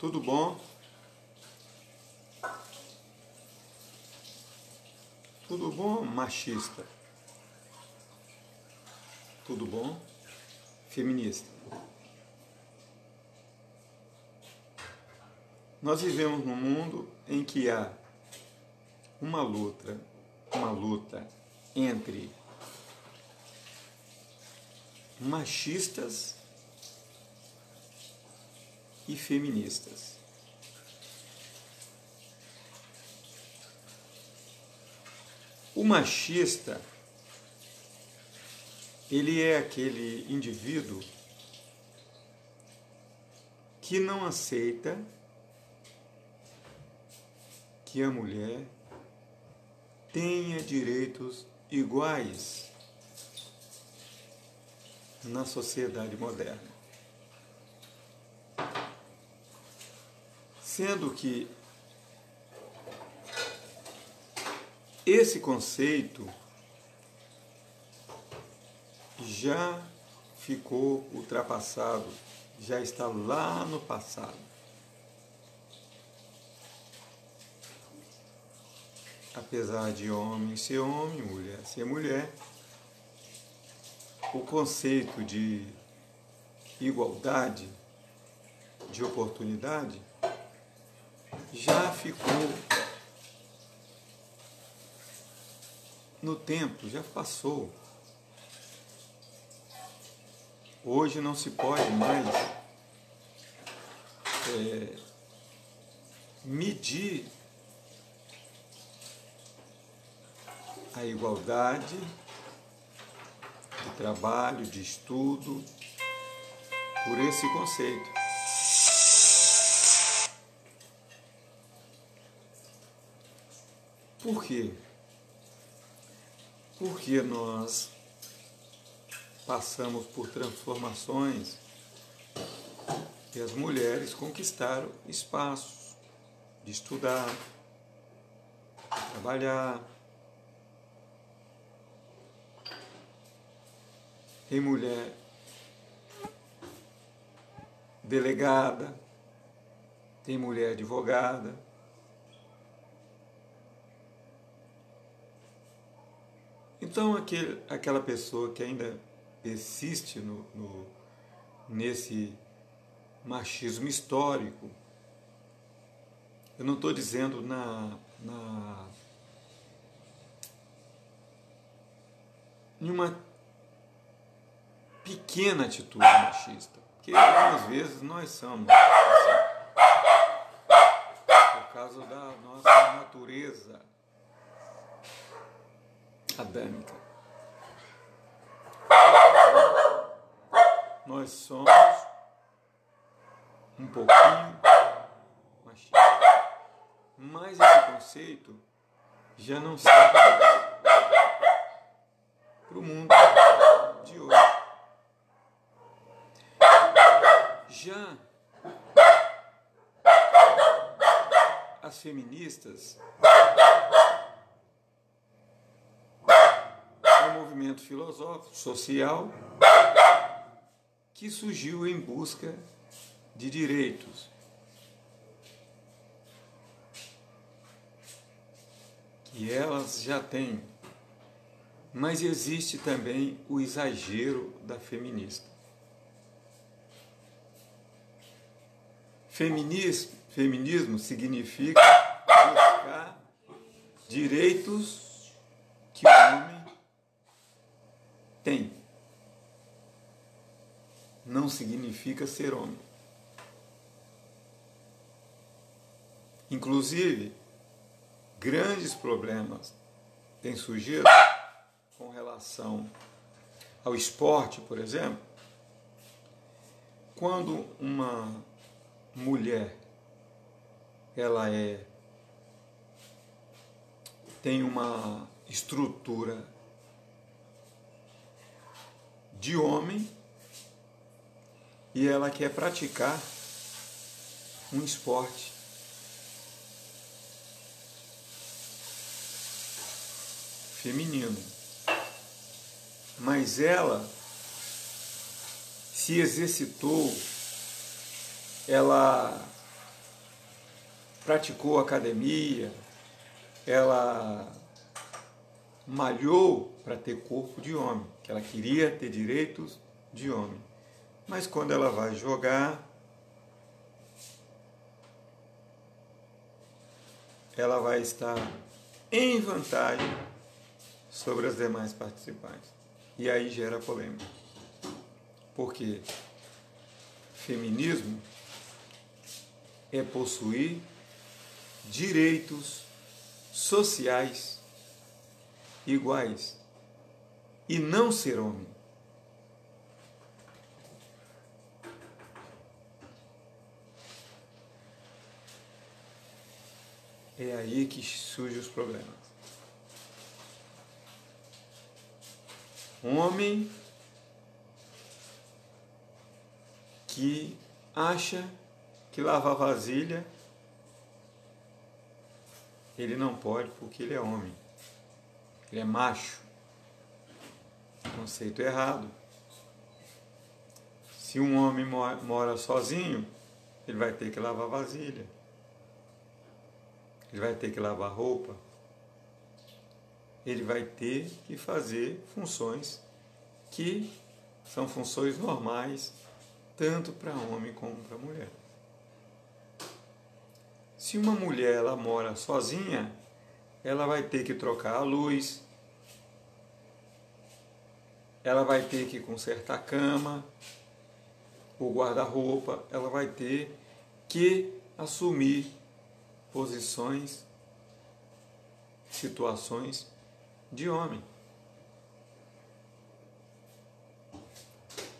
Tudo bom? Tudo bom, machista? Tudo bom, feminista? Nós vivemos num mundo em que há uma luta entre machistas e feministas. O machista, ele é aquele indivíduo que não aceita que a mulher tenha direitos iguais na sociedade moderna. Sendo que esse conceito já ficou ultrapassado, já está lá no passado. Apesar de homem ser homem, mulher ser mulher, o conceito de igualdade, de oportunidade, já ficou no tempo, já passou. Hoje não se pode mais medir a igualdade de trabalho, de estudo, por esse conceito. Por quê? Porque nós passamos por transformações e as mulheres conquistaram espaços de estudar, de trabalhar. Tem mulher delegada, tem mulher advogada. Então, aquela pessoa que ainda persiste nesse machismo histórico, eu não estou dizendo em uma pequena atitude machista, porque algumas vezes nós somos assim, por causa da nossa natureza adâmica. Nós somos um pouquinho machistas, mas esse conceito já não serve para o mundo de hoje. Já as feministas, um movimento filosófico, social, que surgiu em busca de direitos. Que elas já têm. Mas existe também o exagero da feminista. Feminismo significa buscar direitos que o homem tem. Não significa ser homem. Inclusive, grandes problemas têm surgido com relação ao esporte, por exemplo, quando uma mulher ela tem uma estrutura de homem e ela quer praticar um esporte feminino, mas ela se exercitou, ela praticou academia, ela malhou para ter corpo de homem, que ela queria ter direitos de homem. Mas quando ela vai jogar, ela vai estar em vantagem sobre as demais participantes. E aí gera polêmica. Porque feminismo é possuir direitos sociais iguais e não ser homem. É aí que surgem os problemas. Um homem que acha que lavar vasilha ele não pode porque ele é homem. Ele é macho. Conceito errado. Se um homem mora sozinho, ele vai ter que lavar vasilha. Ele vai ter que lavar roupa. Ele vai ter que fazer funções que são funções normais, tanto para homem como para mulher. Se uma mulher ela mora sozinha, ela vai ter que trocar a luz, ela vai ter que consertar a cama, o guarda-roupa, ela vai ter que assumir posições, situações de homem.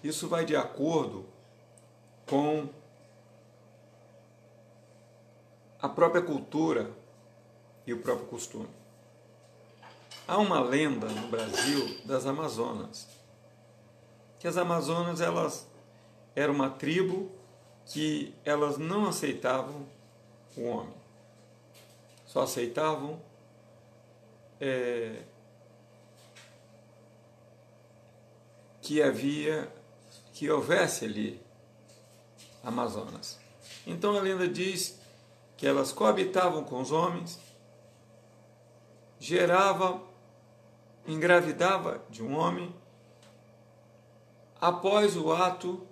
Isso vai de acordo com a própria cultura e o próprio costume. Há uma lenda no Brasil das Amazonas, que as Amazonas elas eram uma tribo que elas não aceitavam o homem, só aceitavam que houvesse ali Amazonas. Então a lenda diz que elas coabitavam com os homens, engravidava de um homem, após o ato,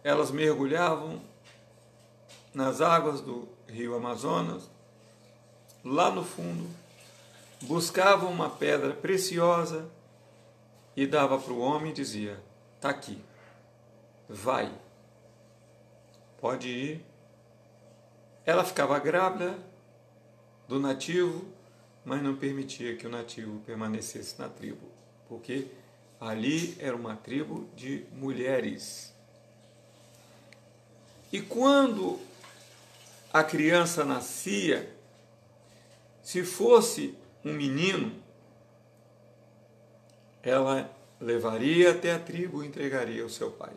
elas mergulhavam nas águas do rio Amazonas, lá no fundo, buscavam uma pedra preciosa e dava para o homem e dizia: "Está aqui, vai, pode ir." Ela ficava grávida do nativo, mas não permitia que o nativo permanecesse na tribo, porque ali era uma tribo de mulheres. E quando a criança nascia, se fosse um menino, ela levaria até a tribo e entregaria ao seu pai.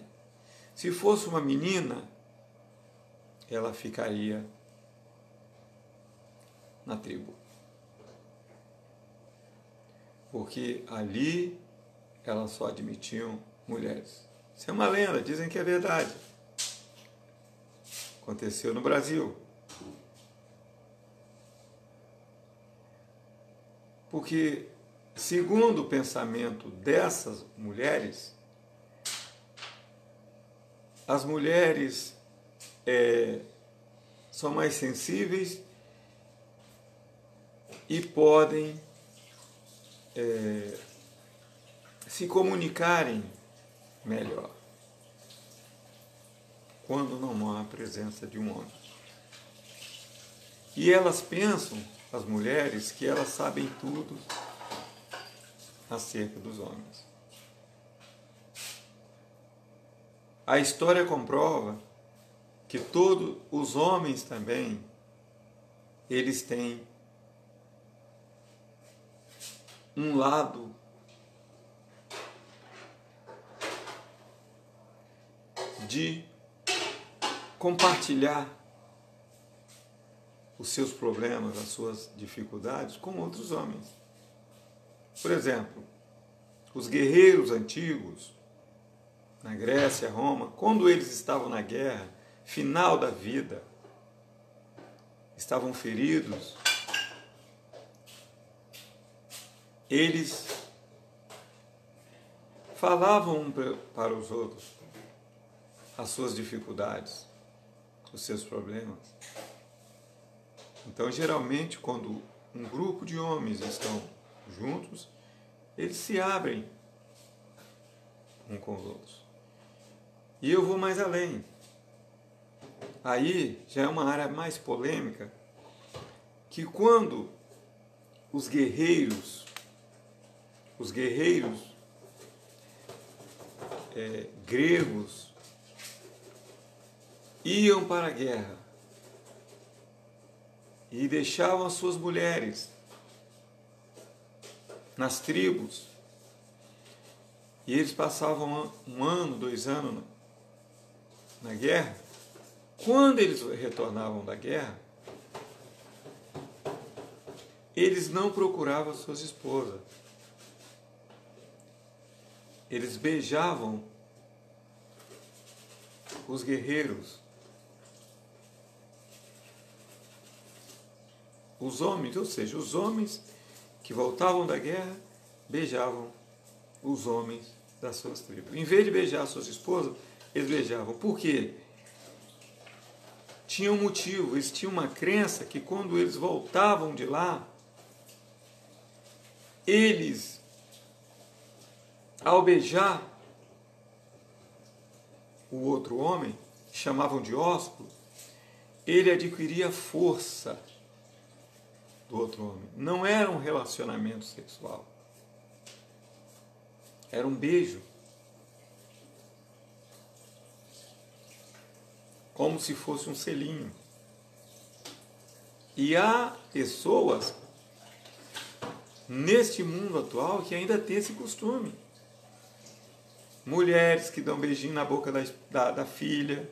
Se fosse uma menina, ela ficaria na tribo. Porque ali elas só admitiam mulheres. Isso é uma lenda, dizem que é verdade. Aconteceu no Brasil. Porque, segundo o pensamento dessas mulheres, as mulheres são mais sensíveis e podem se comunicarem melhor quando não há a presença de um homem. E elas pensam, as mulheres, que elas sabem tudo acerca dos homens. A história comprova que todos os homens também, eles têm um lado de compartilhar os seus problemas, as suas dificuldades com outros homens. Por exemplo, os guerreiros antigos, na Grécia, Roma, quando eles estavam na guerra, final da vida, estavam feridos, eles falavam um para os outros as suas dificuldades, os seus problemas. Então, geralmente, quando um grupo de homens estão juntos, eles se abrem um com os outros. E eu vou mais além. Aí já é uma área mais polêmica, que quando os guerreiros gregos iam para a guerra e deixavam as suas mulheres nas tribos, e eles passavam 1 ano, 2 anos na guerra. Quando eles retornavam da guerra, eles não procuravam suas esposas. Eles beijavam os guerreiros, os homens, ou seja, os homens que voltavam da guerra beijavam os homens das suas tribos. Em vez de beijar suas esposas, eles beijavam. Por quê? Tinha um motivo, eles tinham uma crença que quando eles voltavam de lá, eles, ao beijar o outro homem, que chamavam de ósculo, ele adquiria força do outro homem. Não era um relacionamento sexual. Era um beijo. Como se fosse um selinho. E há pessoas neste mundo atual que ainda tem esse costume. Mulheres que dão beijinho na boca da filha.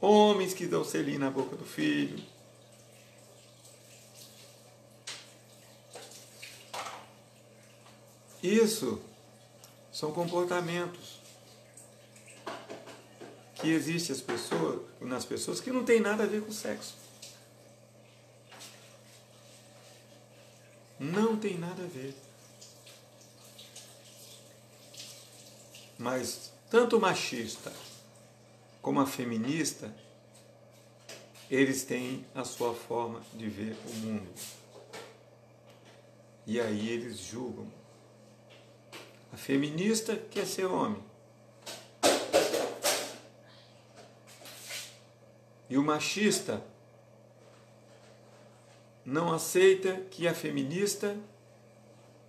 Homens que dão selinho na boca do filho. Isso são comportamentos que existem nas pessoas que não tem nada a ver com sexo. Não tem nada a ver. Mas tanto o machista como a feminista, eles têm a sua forma de ver o mundo. E aí eles julgam. A feminista quer ser homem. E o machista não aceita que a feminista,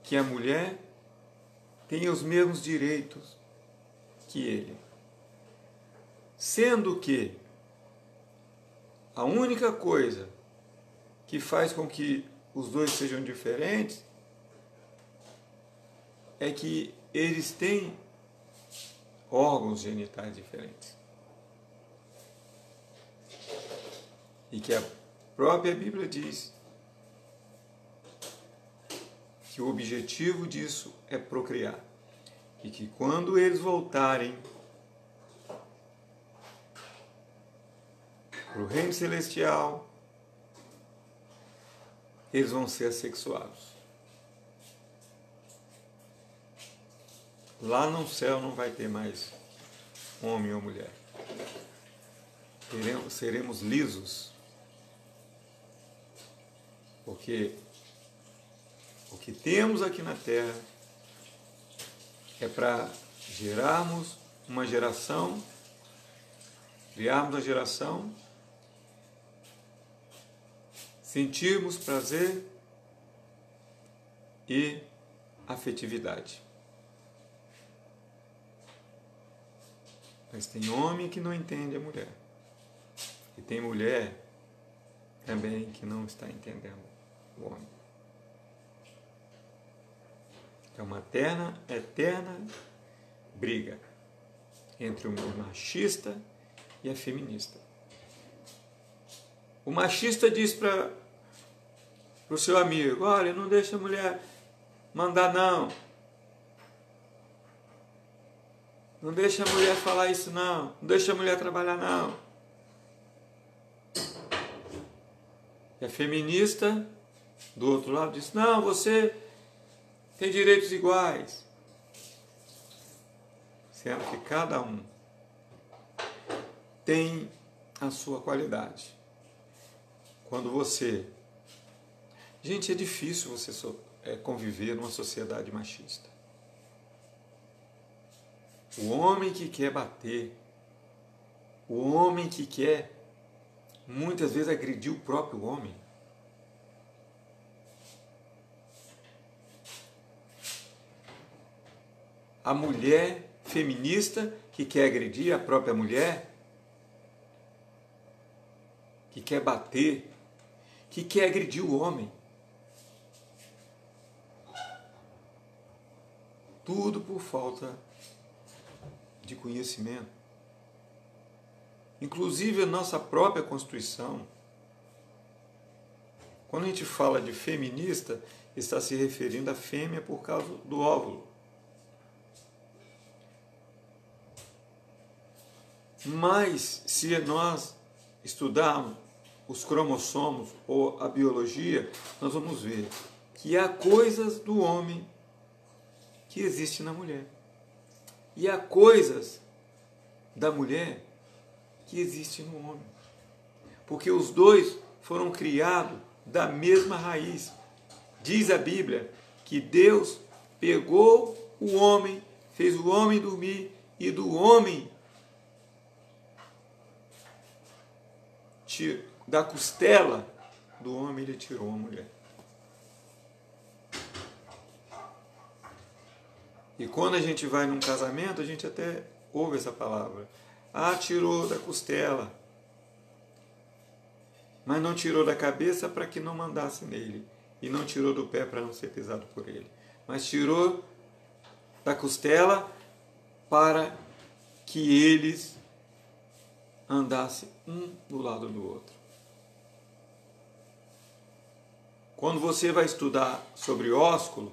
que a mulher, tenha os mesmos direitos que ele. Sendo que a única coisa que faz com que os dois sejam diferentes é que eles têm órgãos genitais diferentes. E que a própria Bíblia diz que o objetivo disso é procriar. E que quando eles voltarem para o reino celestial, eles vão ser assexuados. Lá no céu não vai ter mais homem ou mulher. Seremos lisos. Porque o que temos aqui na Terra é para gerarmos uma geração, criarmos a geração, sentirmos prazer e afetividade. Mas tem homem que não entende a mulher. E tem mulher também que não está entendendo o homem. É uma eterna briga entre o machista e a feminista. O machista diz para o seu amigo: olha, não deixa a mulher mandar não. Não deixa a mulher falar isso não. Não deixa a mulher trabalhar não. E a feminista, do outro lado, diz, não, você tem direitos iguais. Sendo que cada um tem a sua qualidade. Quando você... Gente, é difícil você conviver numa sociedade machista. O homem que quer bater, o homem que quer, muitas vezes, agredir o próprio homem. A mulher feminista que quer agredir a própria mulher, que quer bater, que quer agredir o homem. Tudo por falta de conhecimento. Inclusive a nossa própria Constituição, quando a gente fala de feminista, está se referindo à fêmea por causa do óvulo. Mas se nós estudarmos os cromossomos ou a biologia, nós vamos ver que há coisas do homem que existem na mulher. E há coisas da mulher que existem no homem. Porque os dois foram criados da mesma raiz. Diz a Bíblia que Deus pegou o homem, fez o homem dormir e do homem, da costela do homem, ele tirou a mulher. E quando a gente vai num casamento, a gente até ouve essa palavra. Ah, tirou da costela. Mas não tirou da cabeça para que não mandasse nele. E não tirou do pé para não ser pisado por ele. Mas tirou da costela para que eles andassem um do lado do outro. Quando você vai estudar sobre ósculo,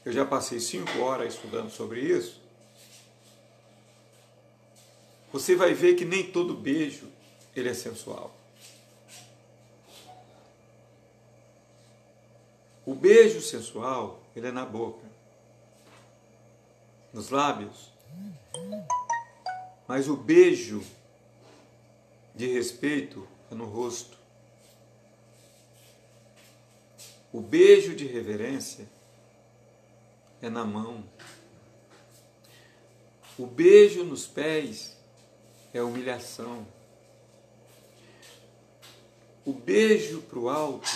eu já passei 5 horas estudando sobre isso, você vai ver que nem todo beijo ele é sensual. O beijo sensual, ele é na boca, nos lábios. Mas o beijo de respeito é no rosto. O beijo de reverência é na mão. O beijo nos pés é humilhação. O beijo para o alto,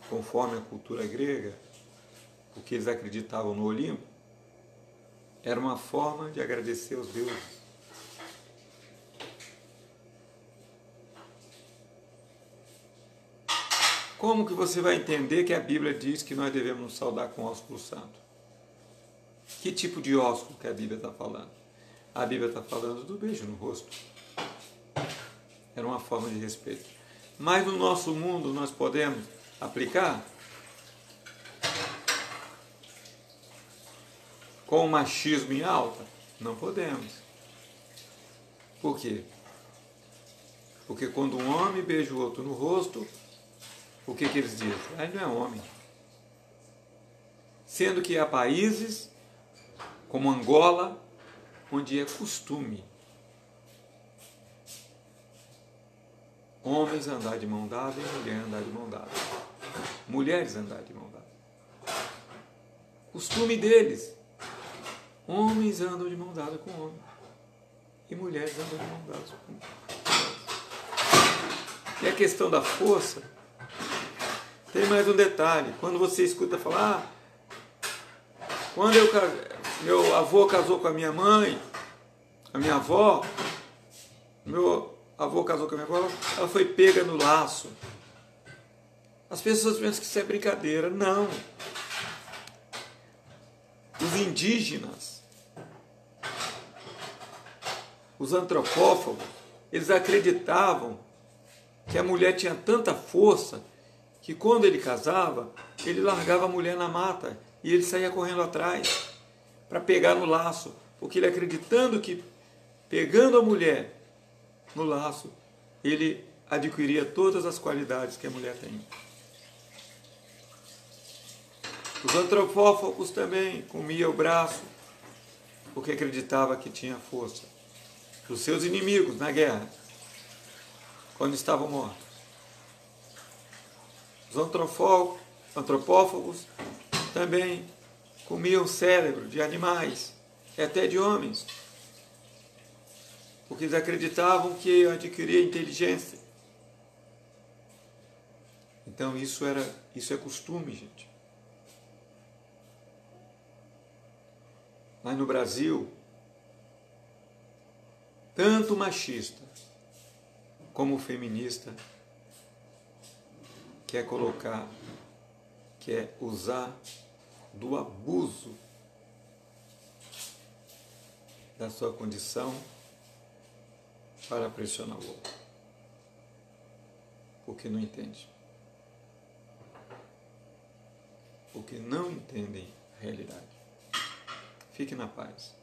conforme a cultura grega, porque eles acreditavam no Olimpo, era uma forma de agradecer aos deuses. Como que você vai entender que a Bíblia diz que nós devemos nos saudar com ósculo santo? Que tipo de ósculo que a Bíblia está falando? A Bíblia está falando do beijo no rosto. Era uma forma de respeito. Mas no nosso mundo nós podemos aplicar? Com o machismo em alta? Não podemos. Por quê? Porque quando um homem beija o outro no rosto, o que eles dizem? Ah, ele não é homem. Sendo que há países, como Angola, onde é costume homens andar de mão dada e mulher andar de mão dada. Mulheres andar de mão dada. Costume deles. Homens andam de mão dada com homens. E mulheres andam de mão dada com mulheres. E a questão da força, tem mais um detalhe. Quando você escuta falar, quando meu avô casou com a minha mãe, a minha avó, meu avô casou com a minha avó, ela foi pega no laço. As pessoas pensam que isso é brincadeira. Não. Os indígenas, os antropófagos, eles acreditavam que a mulher tinha tanta força que quando ele casava, ele largava a mulher na mata e ele saía correndo atrás para pegar no laço, porque ele acreditando que pegando a mulher no laço, ele adquiria todas as qualidades que a mulher tem. Os antropófagos também comiam o braço, porque acreditava que tinha força. Os seus inimigos na guerra, quando estavam mortos. Os antropófagos também comiam o cérebro de animais, e até de homens, porque eles acreditavam que adquiria inteligência. Então isso é costume, gente. Mas no Brasil, tanto machista como feminista quer usar do abuso da sua condição para pressionar o outro, porque não entende. Porque não entendem a realidade. Fique na paz.